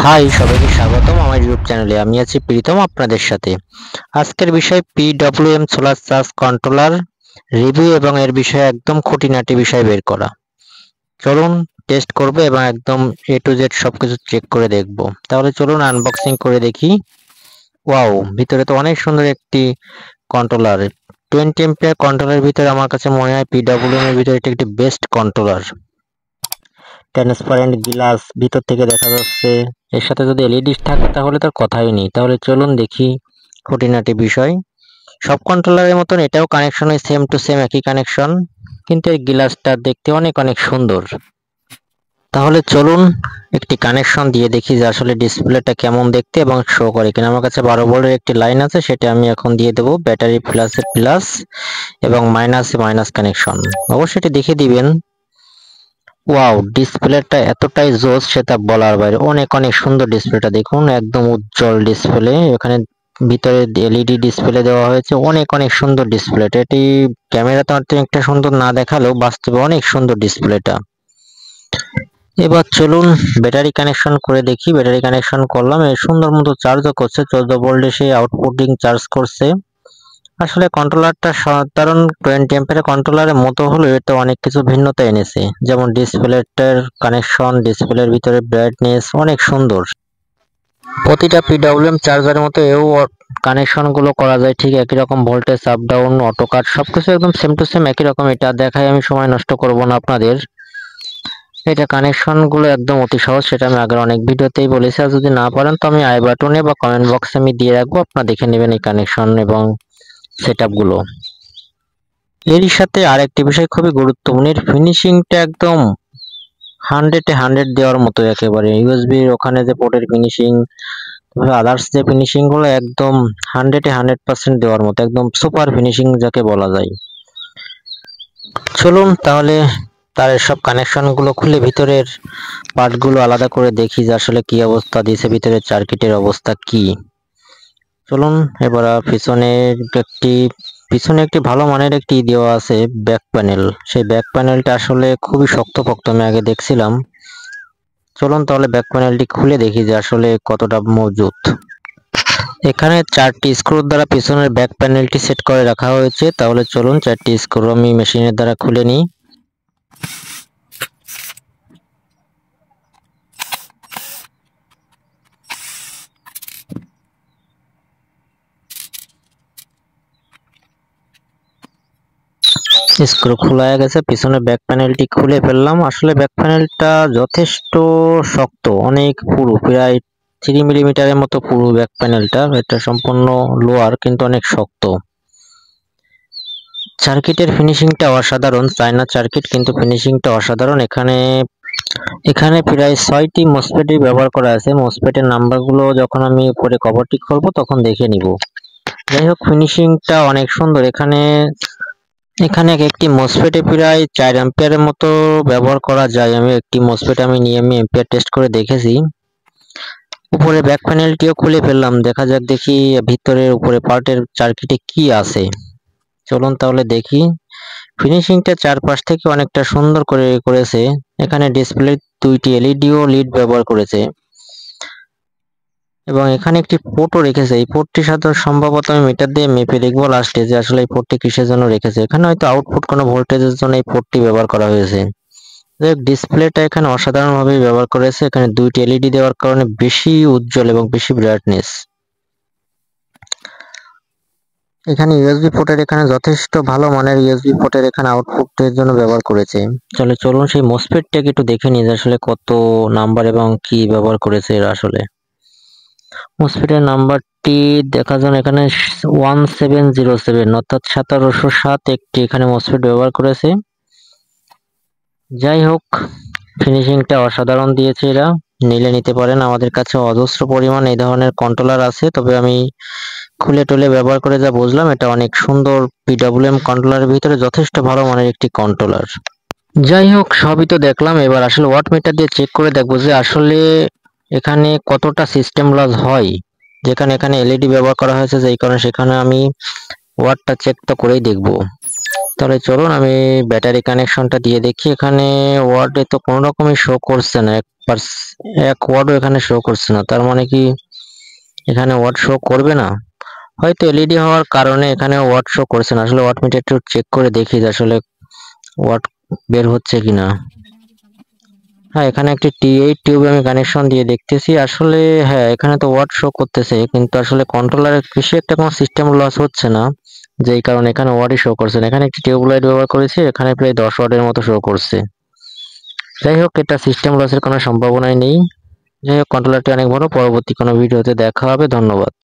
High, সবাইকে স্বাগতম আমার ইউটিউব চ্যানেলে। আমি আছি প্রীতম আপনাদের সাথে। আজকের বিষয় PWM solar charge controller review এবং এর বিষয়ে একদম খুঁটিনাটি বিষয় বের করা। চলুন টেস্ট করব এবং একদম এ টু জেড সবকিছু চেক করে দেখব। তাহলে চলুন আনবক্সিং করে দেখি। ওয়াও, ভিতরে তো অনেক সুন্দর একটি কন্ট্রোলার। 20 এম্পিয়ার কন্ট্রোলারের ভিতরে আমার কাছে মনে হয় পিডব্লিউএম এর ভিতরে এটা একটি বেস্ট কন্ট্রোলার। ট্রান্সপারেন্ট গ্লাস ভিতর থেকে দেখা যাচ্ছে। এর সাথে যদি এলইডি থাকে তাহলে তার কথাই নেই। তাহলে চলুন দেখি খুঁটিনাটি বিষয়। সব কন্ট্রোলারের মতন এটাও কানেকশন সেম টু সেম, একই কানেকশন, কিন্তু এই গ্লাসটা দেখতে অনেক অনেক সুন্দর। তাহলে চলুন একটি কানেকশন দিয়ে দেখি যে আসলে ডিসপ্লেটা কেমন দেখতে এবং শো করে কিনা। আমার কাছে 12 ভোল্টের একটি লাইন আছে, সেটা আমি এখন দিয়ে দেবো। ব্যাটারি প্লাসে প্লাস এবং মাইনাসে মাইনাস কানেকশন, অবশ্যই এটি দেখে দিবেন। ওয়াও, ডিসপ্লেটা এতটাই জোস সেটা বলার বাইরে। অনেক অনেক সুন্দর ডিসপ্লেটা, দেখুন একদম উজ্জ্বল ডিসপ্লে। এখানে ভিতরে এলইডি ডিসপ্লে দেওয়া হয়েছে, অনেক অনেক সুন্দর ডিসপ্লেটা। এটি ক্যামেরাতে অনেকটা সুন্দর না দেখালেও বাস্তবে অনেক সুন্দর ডিসপ্লেটা। এবার চলুন ব্যাটারি কানেকশন করে দেখি। ব্যাটারি কানেকশন করলাম, এর সুন্দর মতো চার্জও করছে। 14 ভোল্টে সে আউটপুটিং চার্জ করছে। আসলে কন্ট্রোলারটা সাধারণ 20 এম্পিয়ার কন্ট্রোলারের মতো হলেও এটা অনেক কিছু ভিন্নতা এনেছে, যেমন ডিসপ্লেটার কানেকশন, ডিসপ্লের ভিতরে ব্রাইটনেস অনেক সুন্দর। প্রতিটা পিডব্লিউএম চার্জারের মতো এও কানেকশন গুলো করা যায় ঠিক একই রকম, voltage up down, auto cut সবকিছু একদম সেম টু সেম একই রকম। এটা দেখাই আমি সময় নষ্ট করব না আপনাদের। এটা কানেকশন গুলো একদম অতি সহজ, সেটা আমি আগের অনেক ভিডিওতেই বলেছি। আর যদি না পারেন তো আমি আই বাটনে বা কমেন্ট বক্সে আমি দিয়ে রাখবো, আপনারা দেখে নেবেন এই কানেকশন এবং সেটআপ গুলো। এরই সাথে আরেকটি বিষয় খুবই গুরুত্বপূর্ণ, এর ফিনিশিংটা একদম 100-এ 100 দেওয়ার মতো একেবারে। ইউএসবির ওখানে যে পোর্টের ফিনিশিং, আদার্স যে ফিনিশিং গুলো একদম 100-এ 100% দেওয়ার মতো, একদম সুপার ফিনিশিং যাকে বলা যায়। চলুন তাহলে তার সব কানেকশন গুলো খুলে ভিতরের পার্ট গুলো আলাদা করে দেখি যে আসলে কি অবস্থা দিয়েছে, ভিতরের সার্কিটের অবস্থা কি। চলুন এবার পিছনে একটি ভালো মানের একটি দেওয়া আছে ব্যাক প্যানেল। সেই ব্যাক প্যানেলটা আসলে খুবই শক্তপোক্ত, আমি আগে দেখছিলাম। চলুন তাহলে ব্যাক প্যানেলটি খুলে দেখি যে আসলে কতটা মজবুত। এখানে 4টি স্ক্রুর দ্বারা পিছনের ব্যাক প্যানেলটি সেট করে রাখা হয়েছে। তাহলে চলুন 4টি স্ক্রু আমি মেশিনের দ্বারা খুলে নিই। স্ক্রু খোলা হয়ে গেছে, পিছনে ব্যাক প্যানেলটি খুলে ফেললাম। আসলে ব্যাক প্যানেলটা যথেষ্ট শক্ত, অনেক পুরু, প্রায় 3 মিলিমিটারের মতো পুরু ব্যাক প্যানেলটা। এটা সম্পূর্ণ লোয়ার কিন্তু অনেক শক্ত। সার্কিটের ফিনিশিংটা অসাধারণ, চায়না সার্কিট কিন্তু ফিনিশিংটা অসাধারণ। এখানে প্রায় 6টি মসফেট ব্যবহার করা আছে। মসফেটের নাম্বারগুলো যখন আমি উপরে কভারটি খুলবো তখন দেখে নিব। যাই হোক, ফিনিশিংটা অনেক সুন্দর। এখানে একটি মসফেটে প্রায় 4 অ্যাম্পিয়ারের মতো ব্যবহার করা যায়। একটি মসফেট নিয়ে আমি অ্যাম্পিয়ার টেস্ট করে দেখেছি। উপরে ব্যাক প্যানেলটিও খুলে ফেললাম, দেখা যাক দেখি ভিতরের উপরে পার্টের সার্কিটে কি আছে। চলুন তাহলে দেখি। ফিনিশিংটা চারপাশ থেকে অনেকটা সুন্দর করে করেছে। এখানে ডিসপ্লে 2টি এলইডিও লিড ব্যবহার করেছে এবং এখানে একটি পোর্টও রেখেছে। এই পোর্টটি সাধারণত সম্ভবত আমি মিটার দিয়ে মেপে দেখবো লাস্টে যে আসলে এই পোর্টটি কিসের জন্য রেখেছে। এখানে হয়তো আউটপুট কোনো ভোল্টেজের জন্য এই পোর্টটি ব্যবহার করা হয়েছে। ডিসপ্লেটা এখানে অসাধারণভাবে ব্যবহার করেছে। এখানে 2টি এলইডি দেওয়ার কারণে বেশি উজ্জ্বল এবং বেশি ব্রাইটনেস। এখানে ইউএসবি পোর্টের এখানে যথেষ্ট ভালো মানের ইউএসবি পোর্টের এখানে আউটপুটের জন্য ব্যবহার করেছে। চলুন সেই মসফেটটাকে একটু দেখে নিই যে আসলে কত নাম্বার এবং কি ব্যবহার করেছে এরা। আসলে মসফেটের নাম্বারটি দেখার জন্য এখানে 1707 অর্থাৎ 1707 একটি এখানে মসফেট ব্যবহার করেছে। যাই হোক, ফিনিশিংটা অসাধারণ দিয়েছে এরা, নিলে নিতে পারেন। আমাদের কাছে অজস্র পরিমাণ এই ধরনের কন্ট্রোলার আছে, তবে আমি খুলে টুলে ব্যবহার করে যা বুঝলাম এটা অনেক সুন্দর। পিডব্লিউএম কন্ট্রোলারের ভিতরে যথেষ্ট ভালো মানের একটি কন্ট্রোলার। যাই হোক, সবই তো দেখলাম, এবার আসলে ওয়াট মিটার দিয়ে চেক করে দেখবো যে আসলে এখানে কতটা সিস্টেম লস হয়। যেখানে এখানে এলইডি ব্যবহার করা হয়েছে যেই কারণে সেখানে আমি ওয়াটটা চেক তো করেই দেখবো। তাহলে চলুন আমি ব্যাটারি কানেকশনটা দিয়ে দেখি। এখানে ওয়াটে তো কোনো রকমই শো করছে না, এক ওয়াটও এখানে শো করছে না। তার মানে কি এখানে ওয়াট শো করবে না? হয়তো এলইডি হওয়ার কারণে এখানে ওয়াট শো করছে না। আসলে ওয়াট মিটার একটু চেক করে দেখি যে আসলে ওয়াট বের হচ্ছে কিনা। হ্যাঁ, এখানে একটি T8 টিউব আমি কানেকশন দিয়ে দেখতেছি। আসলে হ্যাঁ, এখানে তো ওয়াট শো করতেছে, কিন্তু আসলে কন্ট্রোলারের বেশি একটা কোনো সিস্টেম লস হচ্ছে না, যেই কারণে এখানে ওয়াটই শো করছে না। এখানে একটি টিউব লাইট ব্যবহার করেছি, এখানে প্রায় 10 ওয়াটের মতো শো করছে। যাই হোক, এটা সিস্টেম লসের কোনো সম্ভাবনাই নেই। যাই হোক, কন্ট্রোলারটি অনেক বড়। পরবর্তী কোনো ভিডিওতে দেখা হবে। ধন্যবাদ।